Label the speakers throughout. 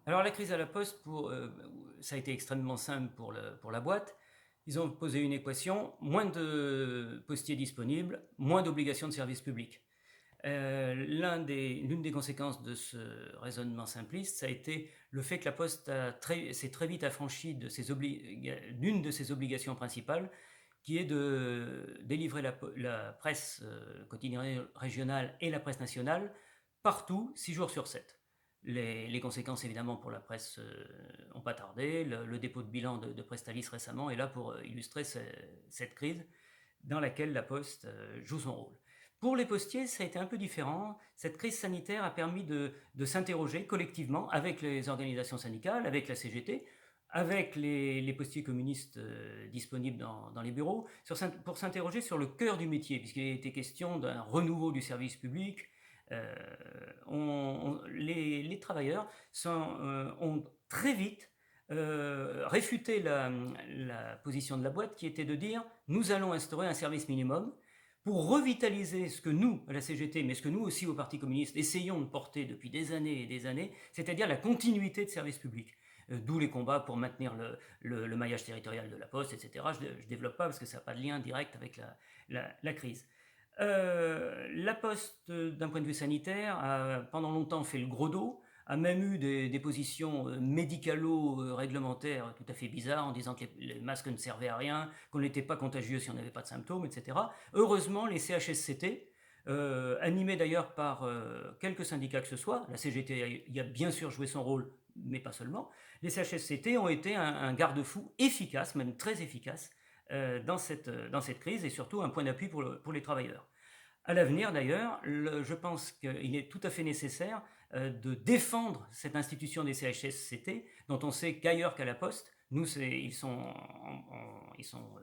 Speaker 1: Alors la crise à la Poste, ça a été extrêmement simple pour la boîte. Ils ont posé une équation: moins de postiers disponibles, moins d'obligations de service public. L'une des conséquences de ce raisonnement simpliste, ça a été le fait que la Poste s'est très vite affranchie d'une de ses obligations principales, qui est de délivrer la presse quotidienne régionale et la presse nationale partout, 6 jours sur 7. Les conséquences, évidemment, pour la presse n'ont pas tardé. Le dépôt de bilan de Prestalis récemment est là pour illustrer cette crise dans laquelle la Poste joue son rôle. Pour les postiers, ça a été un peu différent. Cette crise sanitaire a permis de s'interroger collectivement avec les organisations syndicales, avec la CGT, avec les postiers communistes disponibles dans les bureaux, pour s'interroger sur le cœur du métier, puisqu'il était question d'un renouveau du service public. Les travailleurs ont très vite réfuté la position de la boîte, qui était de dire: nous allons instaurer un service minimum pour revitaliser ce que nous, à la CGT, mais ce que nous aussi au Parti communiste, essayons de porter depuis des années et des années, c'est-à-dire la continuité de service public. D'où les combats pour maintenir le maillage territorial de la Poste, etc. Je ne développe pas parce que ça n'a pas de lien direct avec la crise. La Poste, d'un point de vue sanitaire, a pendant longtemps fait le gros dos, a même eu des positions médicalo-réglementaires tout à fait bizarres, en disant que les masques ne servaient à rien, qu'on n'était pas contagieux si on n'avait pas de symptômes, etc. Heureusement, les CHSCT, animés d'ailleurs par quelques syndicats que ce soit, la CGT y a bien sûr joué son rôle, mais pas seulement, les CHSCT ont été un garde-fou efficace, même très efficace, dans cette crise, et surtout un point d'appui pour les travailleurs. À l'avenir, d'ailleurs, je pense qu'il est tout à fait nécessaire de défendre cette institution des CHSCT, dont on sait qu'ailleurs qu'à la Poste, ils sont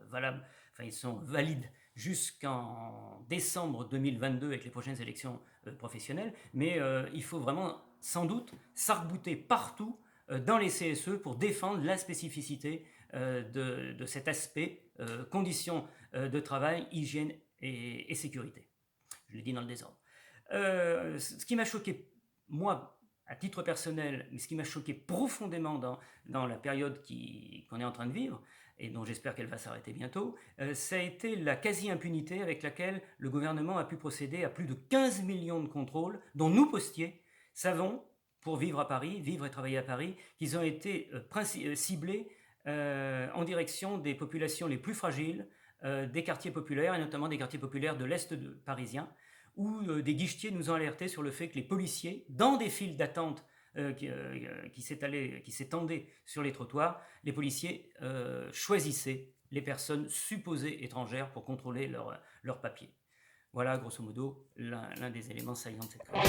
Speaker 1: valables, enfin ils sont valides jusqu'en décembre 2022 avec les prochaines élections professionnelles, mais il faut vraiment, sans doute, s'arc-bouter partout dans les CSE pour défendre la spécificité de cet aspect conditions de travail, hygiène et sécurité. Je l'ai dit dans le désordre. Ce qui m'a choqué, moi, à titre personnel, mais ce qui m'a choqué profondément dans la période qu'on est en train de vivre, et dont j'espère qu'elle va s'arrêter bientôt, ça a été la quasi-impunité avec laquelle le gouvernement a pu procéder à plus de 15 millions de contrôles, dont nous, postiers, savons, pour vivre à Paris, vivre et travailler à Paris, qu'ils ont été ciblés en direction des populations les plus fragiles, des quartiers populaires, et notamment des quartiers populaires de l'Est parisien, où des guichetiers nous ont alertés sur le fait que les policiers, dans des files d'attente qui s'étendaient sur les trottoirs, les policiers choisissaient les personnes supposées étrangères pour contrôler leurs papiers. Voilà, grosso modo, l'un des éléments saillants de cette crise.